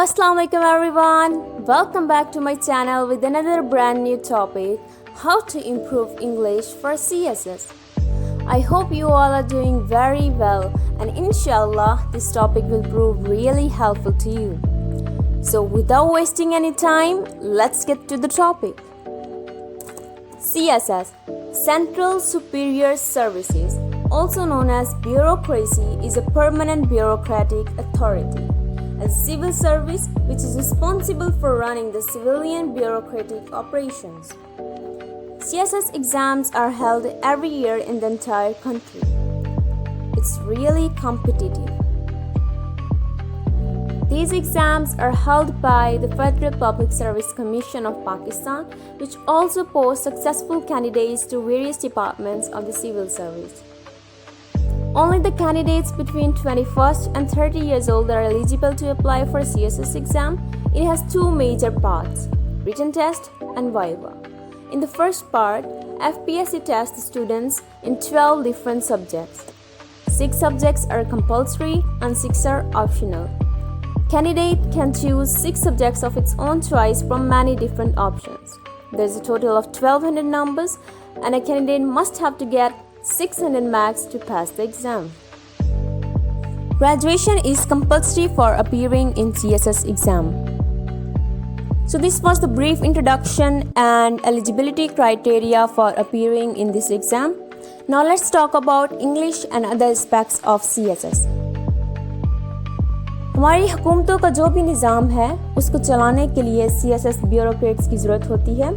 Assalamu alaikum everyone. Welcome back to my channel with another brand new topic, how to improve English for CSS. I hope you all are doing very well and inshallah this topic will prove really helpful to you. So without wasting any time, let's get to the topic. CSS, Central Superior Services, also known as bureaucracy, is a permanent bureaucratic authority. A civil service which is responsible for running the civilian bureaucratic operations. CSS exams are held every year in the entire country. It's really competitive. These exams are held by the Federal Public Service Commission of Pakistan, which also posts successful candidates to various departments of the civil service. Only the candidates between 21st and 30 years old are eligible to apply for CSS exam. It has two major parts, written test and viva. In the first part, FPSC tests the students in 12 different subjects. 6 subjects are compulsory and 6 are optional. Candidate can choose 6 subjects of its own choice from many different options. There is a total of 1200 numbers and a candidate must have to get 600 marks to pass the exam. Graduation is compulsory for appearing in CSS exam. So this was the brief introduction and eligibility criteria for appearing in this exam. Now let's talk about English and other aspects of CSS. हमारी हुकूमतों का जो भी निज़ाम है उसको चलाने के लिए CSS bureaucrats की ज़रूरत होती है.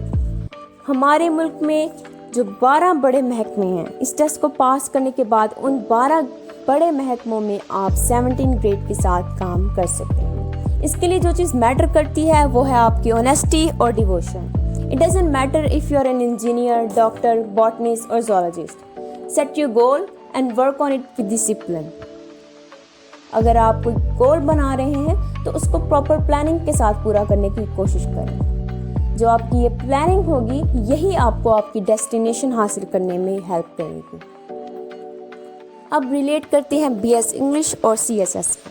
हमारे मुल्क में जो 12 बड़े महकमे हैं, इस टेस्ट को पास करने के बाद उन 12 बड़े महकमों में आप 17 ग्रेड के साथ काम कर सकते हैं. इसके लिए जो चीज़ मैटर करती है वो है आपकी ऑनेस्टी और devotion. It doesn't matter if you are an engineer, doctor, botanist और zoologist. Set your goal and work on it with discipline. अगर आप कोई गोल बना रहे हैं तो उसको प्रॉपर प्लानिंग के साथ पूरा करने की कोशिश करें. जो आपकी ये प्लानिंग होगी यही आपको आपकी डेस्टिनेशन हासिल करने में हेल्प करेगी. अब रिलेट करते हैं BS इंग्लिश और CSS को.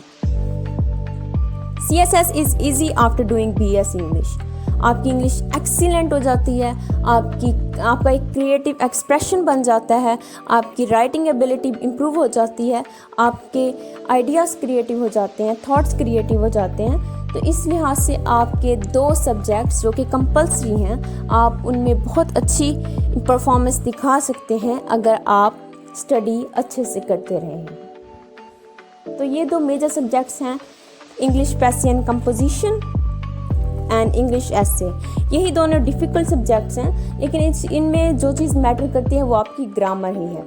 CSS is easy after doing BS English. आपकी इंग्लिश एक्सीलेंट हो जाती है, आपका एक क्रिएटिव एक्सप्रेशन बन जाता है, आपकी राइटिंग एबिलिटी इम्प्रूव हो जाती है, आपके आइडियाज़ क्रिएटिव हो जाते हैं, थॉट्स क्रिएटिव हो जाते हैं. तो इस लिहाज से आपके 2 सब्जेक्ट्स जो कि कंपल्सरी हैं, आप उनमें बहुत अच्छी परफॉर्मेंस दिखा सकते हैं अगर आप स्टडी अच्छे से करते रहें. तो ये 2 मेजर सब्जेक्ट्स हैं, इंग्लिश पैसियन कंपोजिशन एंड इंग्लिश एसे. यही दोनों डिफ़िकल्ट सब्जेक्ट्स हैं, लेकिन इनमें जो चीज़ मैटर करती है वो आपकी ग्रामर ही है.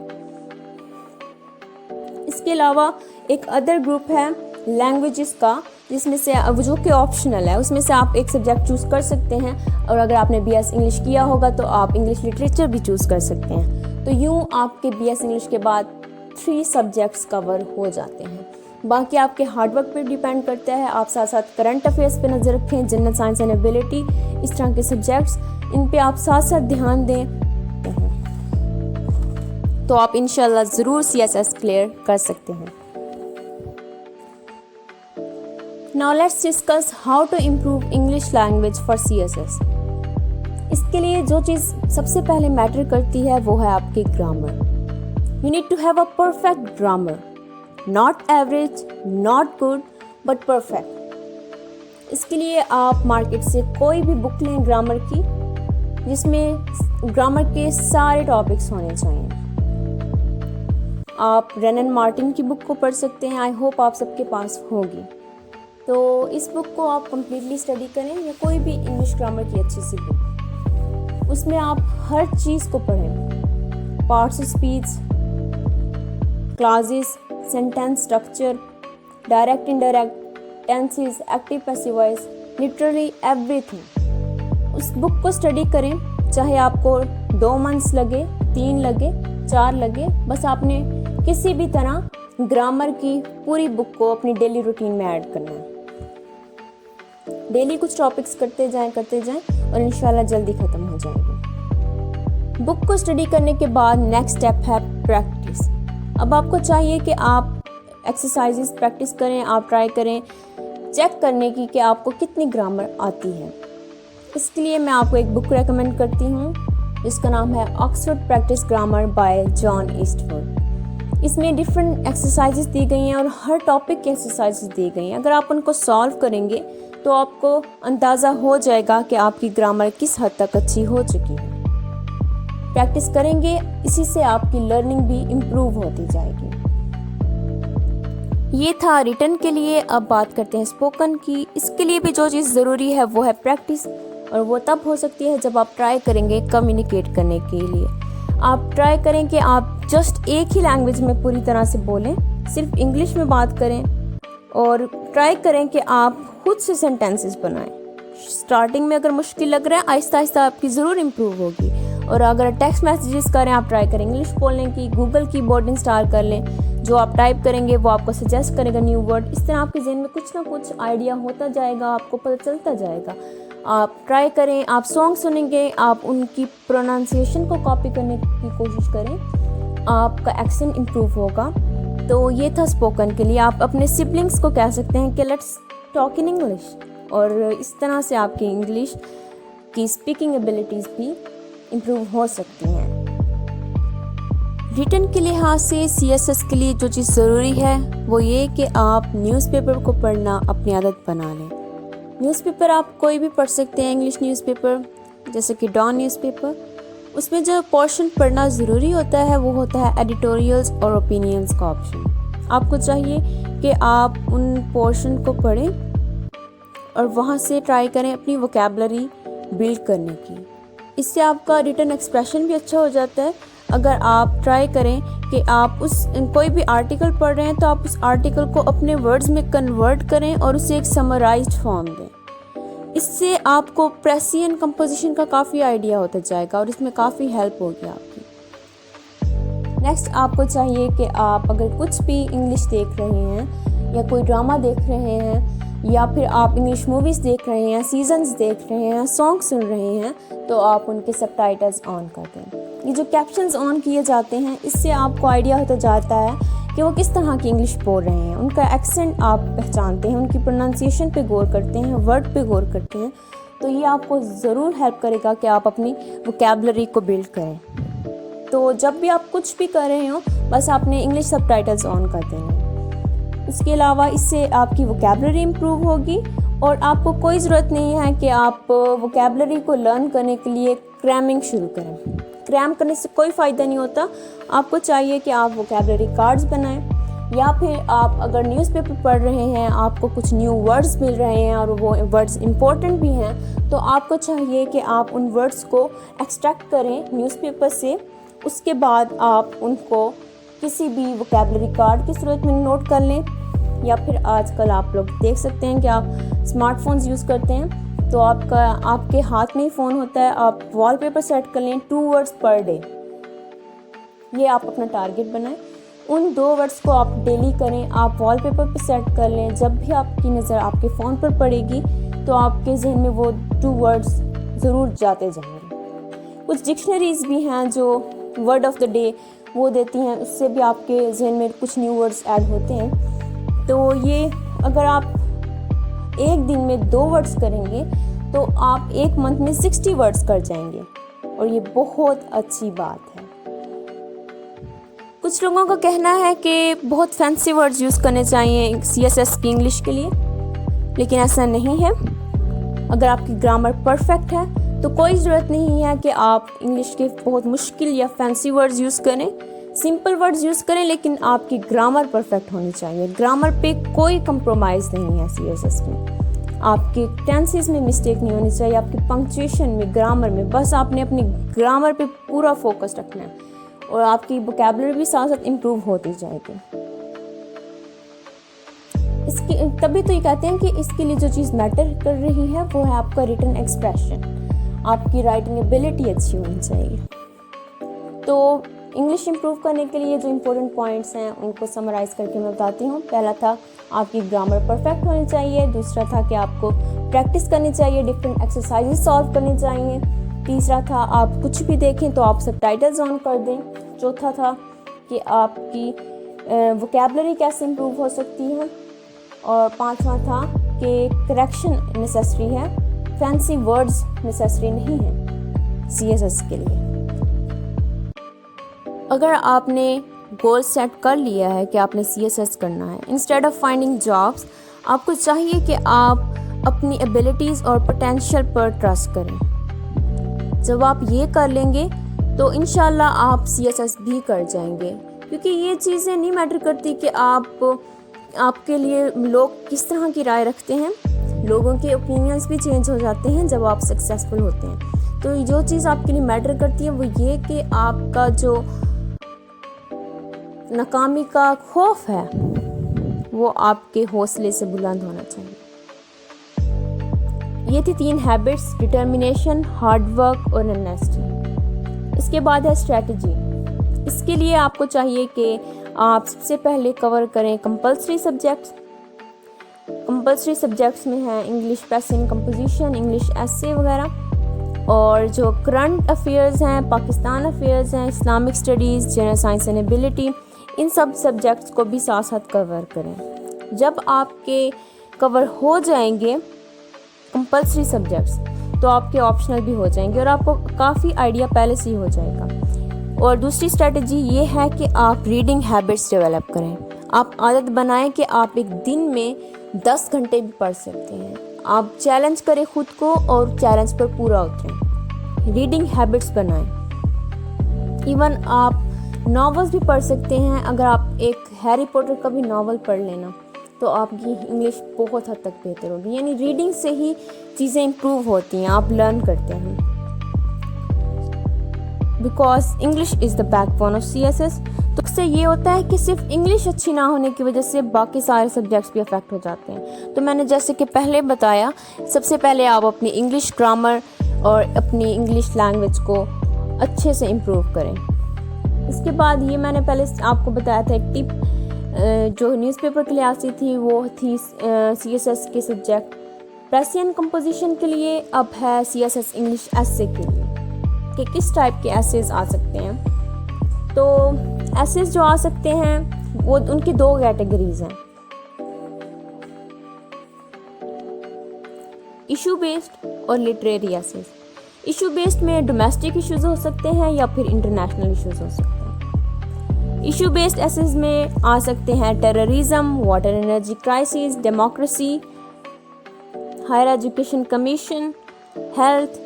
इसके अलावा एक अदर ग्रुप है लैंग्वेजेस का, जिसमें से जो कि ऑप्शनल है, उसमें से आप एक सब्जेक्ट चूज़ कर सकते हैं. और अगर आपने BS इंग्लिश किया होगा तो आप इंग्लिश लिटरेचर भी चूज़ कर सकते हैं. तो यूँ आपके BS इंग्लिश के बाद 3 सब्जेक्ट्स कवर हो जाते हैं. बाकी आपके हार्डवर्क पे डिपेंड करता है. आप साथ साथ करंट अफेयर्स पे नज़र रखें, जनरल साइंस एंड एबिलिटी, इस तरह के सब्जेक्ट्स, इन पे आप साथ साथ ध्यान दें तो आप इंशाल्लाह ज़रूर CSS क्लियर कर सकते हैं. Now let's discuss how to improve English language for CSS. इसके लिए जो चीज़ सबसे पहले मैटर करती है वो है आपकी grammar. You need to have a perfect grammar. Not average, not good, but perfect. इसके लिए आप मार्केट से कोई भी बुक लें ग्रामर की, जिसमें ग्रामर के सारे टॉपिक्स होने चाहिए. आप रेन एंड मार्टिन की बुक को पढ़ सकते हैं. आई होप आप सबके पास होगी. तो इस बुक को आप कम्प्लीटली स्टडी करें, या कोई भी इंग्लिश ग्रामर की अच्छी सी बुक. उसमें आप हर चीज़ को पढ़ें, parts of speech, clauses, sentence structure, direct indirect, tenses, active passive voice, literally everything. उस बुक को स्टडी करें, चाहे आपको 2 मंथ्स लगे, 3 लगे, 4 लगे. बस आपने किसी भी तरह ग्रामर की पूरी बुक को अपनी डेली रूटीन में ऐड करना है. डेली कुछ टॉपिक्स करते जाएं और इंशाल्लाह जल्दी ख़त्म हो जाएगी. बुक को स्टडी करने के बाद नेक्स्ट स्टेप है प्रैक्टिस. अब आपको चाहिए कि आप एक्सरसाइजेस प्रैक्टिस करें, आप ट्राई करें चेक करने की कि आपको कितनी ग्रामर आती है। इसके लिए मैं आपको एक बुक रेकमेंड करती हूँ जिसका नाम है Oxford practice grammar bye John Eastwood. इसमें डिफरेंट एक्सरसाइजेस दी गई हैं और हर टॉपिक की एक्सरसाइजेस दी गई हैं। अगर आप उनको सॉल्व करेंगे तो आपको अंदाज़ा हो जाएगा कि आपकी ग्रामर किस हद तक अच्छी हो चुकी है। प्रैक्टिस करेंगे, इसी से आपकी लर्निंग भी इम्प्रूव होती जाएगी। ये था रिटन के लिए। अब बात करते हैं स्पोकन की। इसके लिए भी जो चीज़ ज़रूरी है वो है प्रैक्टिस, और वो तब हो सकती है जब आप ट्राई करेंगे कम्युनिकेट करने के लिए। आप ट्राई करें कि आप जस्ट एक ही लैंग्वेज में पूरी तरह से बोलें, सिर्फ इंग्लिश में बात करें, और ट्राई करें कि आप खुद से सेंटेंसेस बनाएं। स्टार्टिंग में अगर मुश्किल लग रहा है, आहिस्ता आहिस्ता आपकी ज़रूर इम्प्रूव होगी। और अगर टेक्स्ट मैसेजेस करें, आप ट्राई करें इंग्लिश बोलने की, गूगल कीबोर्ड इंस्टॉल कर लें। जो आप टाइप करेंगे वो आपको सजेस्ट करेगा न्यू वर्ड। इस तरह आपके जहन में कुछ ना कुछ आइडिया होता जाएगा, आपको पता चलता जाएगा। आप ट्राई करें, आप सॉन्ग सुनेंगे, आप उनकी प्रोनाउंसिएशन को कॉपी करने की कोशिश करें, आपका एक्सेंट इम्प्रूव होगा। तो ये था स्पोकन के लिए। आप अपने सिबलिंग्स को कह सकते हैं कि लेट्स टॉक इन इंग्लिश, और इस तरह से आपकी इंग्लिश की स्पीकिंग एबिलिटीज़ भी इम्प्रूव हो सकती हैं। रिटन के लिहाज से CSS के लिए जो चीज़ ज़रूरी है वो ये कि आप न्यूज़पेपर को पढ़ना अपनी आदत बना लें। न्यूज़पेपर आप कोई भी पढ़ सकते हैं, इंग्लिश न्यूज़पेपर जैसे कि डॉन न्यूज़पेपर। उसमें जो पोर्शन पढ़ना ज़रूरी होता है वो होता है एडिटोरियल्स और ओपिनियंस का ऑप्शन। आपको चाहिए कि आप उन पोर्शन को पढ़ें और वहाँ से ट्राई करें अपनी वोकैबुलरी बिल्ड करने की। इससे आपका रिटन एक्सप्रेशन भी अच्छा हो जाता है। अगर आप ट्राई करें कि आप कोई भी आर्टिकल पढ़ रहे हैं तो आप उस आर्टिकल को अपने वर्ड्स में कन्वर्ट करें और उसे एक समराइज्ड फॉर्म दें। इससे आपको प्रेसियन कंपोजिशन का काफ़ी आइडिया होता जाएगा और इसमें काफ़ी हेल्प होगी आपकी। नेक्स्ट आपको चाहिए कि आप अगर कुछ भी इंग्लिश देख रहे हैं या कोई ड्रामा देख रहे हैं या फिर आप इंग्लिश मूवीज़ देख रहे हैं, सीजन्स देख रहे हैं, सॉन्ग सुन रहे हैं, तो आप उनके सबटाइटल्स ऑन कर दें। ये जो कैप्शंस ऑन किए जाते हैं, इससे आपको आइडिया होता जाता है कि वो किस तरह की इंग्लिश बोल रहे हैं। उनका एक्सेंट आप पहचानते हैं, उनकी प्रोनाउंसिएशन पे गौर करते हैं, वर्ड पे गौर करते हैं। तो ये आपको ज़रूर हेल्प करेगा कि आप अपनी वोकैबुलरी को बिल्ड करें। तो जब भी आप कुछ भी कर रहे हो, बस आपने इंग्लिश सबटाइटल्स ऑन कर देने। इसके अलावा इससे आपकी वोकैबुलरी इम्प्रूव होगी और आपको कोई ज़रूरत नहीं है कि आप वोकैबुलरी को लर्न करने के लिए क्रैमिंग शुरू करें। क्रैम करने से कोई फ़ायदा नहीं होता। आपको चाहिए कि आप वोकैबुलरी कार्ड्स बनाएं, या फिर आप अगर न्यूज़पेपर पढ़ रहे हैं, आपको कुछ न्यू वर्ड्स मिल रहे हैं और वो वर्ड्स इम्पोर्टेंट भी हैं, तो आपको चाहिए कि आप उन वर्ड्स को एक्सट्रैक्ट करें न्यूज़पेपर से। उसके बाद आप उनको किसी भी वोकैबुलरी कार्ड की सूरत में नोट कर लें, या फिर आजकल आप लोग देख सकते हैं कि आप स्मार्टफोन्स यूज़ करते हैं, तो आपके हाथ में ही फ़ोन होता है। आप वॉलपेपर सेट कर लें 2 वर्ड्स पर डे। ये आप अपना टारगेट बनाएं। उन 2 वर्ड्स को आप डेली करें। आप वॉलपेपर पर सेट कर लें। जब भी आपकी नज़र आपके फ़ोन पर पड़ेगी तो आपके जहन में वो 2 वर्ड्स ज़रूर जाते जाएंगे। कुछ डिक्शनरीज़ भी हैं जो वर्ड ऑफ द डे वो देती हैं, उससे भी आपके जहन में कुछ न्यू वर्ड्स ऐड होते हैं। तो ये अगर आप एक दिन में 2 वर्ड्स करेंगे तो आप एक मंथ में 60 वर्ड्स कर जाएंगे, और ये बहुत अच्छी बात है। कुछ लोगों का कहना है कि बहुत फैंसी वर्ड्स यूज़ करने चाहिए CSS की इंग्लिश के लिए, लेकिन ऐसा नहीं है। अगर आपकी ग्रामर परफेक्ट है तो कोई ज़रूरत नहीं है कि आप इंग्लिश के बहुत मुश्किल या फैंसी वर्ड्स यूज़ करें। सिंपल वर्ड्स यूज़ करें, लेकिन आपकी ग्रामर परफेक्ट होनी चाहिए। ग्रामर पे कोई कंप्रोमाइज़ नहीं है CSS में। आपके टेंसेस में मिस्टेक नहीं होनी चाहिए, आपकी पंक्चुएशन में, ग्रामर में। बस आपने अपनी ग्रामर पे पूरा फोकस रखना है और आपकी वोकैबुलरी भी साथ साथ इम्प्रूव होती जाएगी। तभी तो ये कहते हैं कि इसके लिए जो चीज़ मैटर कर रही है वो है आपका रिटन एक्सप्रेशन। आपकी राइटिंग एबिलिटी अच्छी होनी चाहिए। तो इंग्लिश इंप्रूव करने के लिए जो इम्पोर्टेंट पॉइंट्स हैं उनको समराइज़ करके मैं बताती हूँ। पहला था आपकी ग्रामर परफेक्ट होनी चाहिए। दूसरा था कि आपको प्रैक्टिस करनी चाहिए, डिफरेंट एक्सरसाइजेस सॉल्व करनी चाहिए। तीसरा था आप कुछ भी देखें तो आप सबटाइटल्स ऑन कर दें। चौथा था कि आपकी वोकैबुलरी कैसे इम्प्रूव हो सकती है। और पांचवा था आपके करेक्शन नेसेसरी है, फैंसी वर्ड्स नेसेसरी नहीं है CSS के लिए। अगर आपने गोल सेट कर लिया है कि आपने CSS करना है, इंस्टेड ऑफ फाइंडिंग जॉब्स आपको चाहिए कि आप अपनी एबिलिटीज़ और पोटेंशियल पर ट्रस्ट करें। जब आप ये कर लेंगे तो इंशाल्लाह आप CSS भी कर जाएंगे, क्योंकि ये चीज़ें नहीं मैटर करती कि आपके लिए लोग किस तरह की राय रखते हैं। लोगों के ओपिनियंस भी चेंज हो जाते हैं जब आप सक्सेसफुल होते हैं। तो जो चीज़ आपके लिए मैटर करती है वो ये कि आपका जो नाकामी का खौफ है वो आपके हौसले से बुलंद होना चाहिए। ये थी 3 हैबिट्स, डिटर्मिनेशन, हार्ड वर्क और ऑनेस्टी। इसके बाद है स्ट्रेटजी। इसके लिए आपको चाहिए कि आप सबसे पहले कवर करें कंपल्सरी सब्जेक्ट्स। कंपल्सरी सब्जेक्ट्स में है English passing composition, English essay वगैरह, और जो करंट अफेयर्स हैं, पाकिस्तान अफेयर्स हैं, Islamic studies, general science and ability, इन सब सब्जेक्ट्स को भी साथ साथ कवर करें। जब आपके कवर हो जाएंगे कंपल्सरी सब्जेक्ट्स तो आपके ऑप्शनल भी हो जाएंगे और आपको काफ़ी आइडिया पहले से ही हो जाएगा। और दूसरी स्ट्रेटजी ये है कि आप रीडिंग हैबिट्स डेवलप करें। आप आदत बनाएं कि आप एक दिन में 10 घंटे भी पढ़ सकते हैं। आप चैलेंज करें खुद को और चैलेंज पर पूरा उतरें। रीडिंग हैबिट्स बनाएं। इवन आप नॉवेल्स भी पढ़ सकते हैं। अगर आप एक हैरी पॉटर का भी नॉवल पढ़ लेना तो आपकी इंग्लिश बहुत हद तक बेहतर होगी। यानी रीडिंग से ही चीज़ें इम्प्रूव होती हैं, आप लर्न करते हैं। Because English is the backbone of CSS। तो इससे ये होता है कि सिर्फ इंग्लिश अच्छी ना होने की वजह से बाकी सारे सब्जेक्ट्स भी अफेक्ट हो जाते हैं। तो मैंने जैसे कि पहले बताया, सबसे पहले आप अपनी इंग्लिश ग्रामर और अपनी इंग्लिश लैंग्वेज को अच्छे से इम्प्रूव करें। इसके बाद ये मैंने पहले आपको बताया था एक टिप, जो न्यूज़पेपर के लिए आती थी वो थी CSS के सब्जेक्ट प्रेसियन कंपोजिशन के लिए। अब है CSS इंग्लिश एसे के लिए कि किस टाइप के एसेज आ सकते हैं। तो एसेज जो आ सकते हैं वो उनकी 2 कैटेगरीज हैं, इशू बेस्ड और लिटरेरी एसेज। इशू बेस्ड में डोमेस्टिक इश्यूज हो सकते हैं या फिर इंटरनेशनल इश्यूज हो सकते हैं। इशू बेस्ड एसेज में आ सकते हैं terrorism, water energy crisis, democracy, higher education commission, health,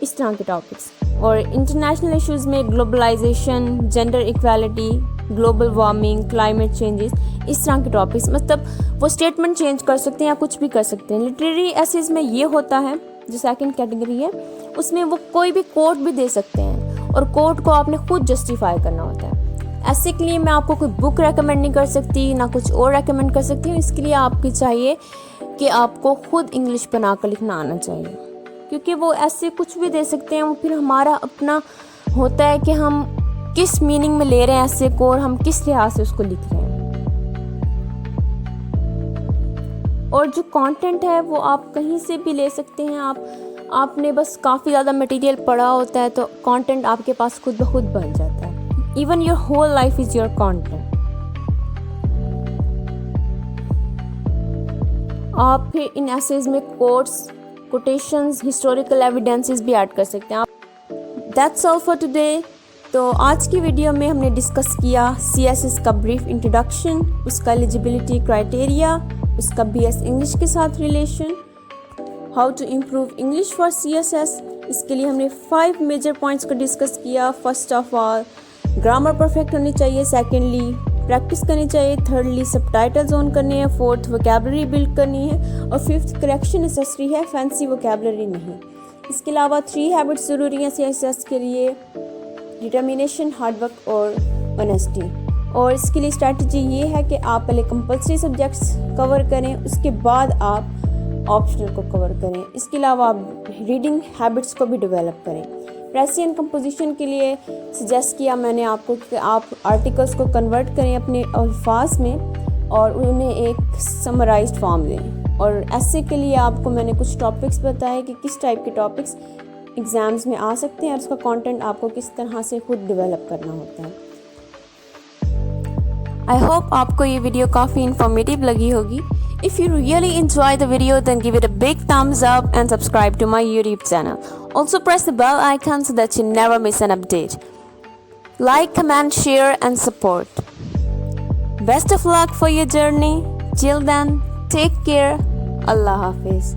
इस तरह के टॉपिक्स। और इंटरनेशनल इश्यूज में globalisation, gender equality, global warming, climate changes, इस तरह के टॉपिक्स। मतलब वो स्टेटमेंट चेंज कर सकते हैं या कुछ भी कर सकते हैं। लिटरेरी एसेज में ये होता है, जो सेकंड कैटेगरी है, उसमें वो कोई भी कोट भी दे सकते हैं और कोट को आपने खुद जस्टिफाई करना होता है। ऐसे के लिए मैं आपको कोई बुक रेकमेंड नहीं कर सकती, ना कुछ और रेकमेंड कर सकती हूँ। इसके लिए आपकी चाहिए कि आपको खुद इंग्लिश बनाकर लिखना आना चाहिए, क्योंकि वो ऐसे कुछ भी दे सकते हैं। वो फिर हमारा अपना होता है कि हम किस मीनिंग में ले रहे हैं ऐसे को और हम किस लिहाज से उसको लिख रहे हैं। और जो कंटेंट है वो आप कहीं से भी ले सकते हैं। आपने बस काफ़ी ज़्यादा मटेरियल पढ़ा होता है तो कंटेंट आपके पास खुद ब खुद बन जाता है। Even your whole life is your content. आप फिर इन एसेज में कोट्स, कोटेशंस, हिस्टोरिकल एविडेंसेस भी ऐड कर सकते हैं। That's all for today. तो आज की वीडियो में हमने डिस्कस किया CSS का ब्रीफ इंट्रोडक्शन, उसका एलिजिबिलिटी क्राइटेरिया, उसका BS इंग्लिश के साथ relation, how to improve English for CSS। इसके लिए हमने 5 मेजर पॉइंट्स को डिस्कस किया। First of all, grammar perfect होनी चाहिए। सेकेंडली, प्रैक्टिस करनी चाहिए। थर्डली, सबटाइटल्स ऑन करने हैं। फोर्थ, वोकैबुलरी बिल्ड करनी है। और फिफ्थ, करेक्शन नेसेसरी है, फैंसी वोकैबुलरी नहीं। इसके अलावा 3 हैबिट्स ज़रूरी हैं CSS के लिए, डिटर्मिनेशन, हार्डवर्क और ऑनेस्टी। और इसके लिए स्ट्रैटेजी ये है कि आप पहले कंपल्सरी सब्जेक्ट्स कवर करें, उसके बाद आप ऑप्शनल को कवर करें। इसके अलावा आप रीडिंग हैबिट्स को भी डेवलप करें। प्रेसियन कंपोजिशन के लिए सजेस्ट किया मैंने आपको कि आप आर्टिकल्स को कन्वर्ट करें अपने अल्फाज में और उन्हें एक समराइज्ड फॉर्म दें। और ऐसे के लिए आपको मैंने कुछ टॉपिक्स बताए कि किस टाइप के टॉपिक्स एग्ज़ाम्स में आ सकते हैं और उसका कंटेंट आपको किस तरह से खुद डेवलप करना होता है। आई होप आपको ये वीडियो काफ़ी इन्फॉर्मेटिव लगी होगी। If you really enjoy the video, then give it a big thumbs up and subscribe to my YouTube channel. Also press the bell icon so that you never miss an update. Like, comment, share and support. Best of luck for your journey. Till then, take care. Allah Hafiz.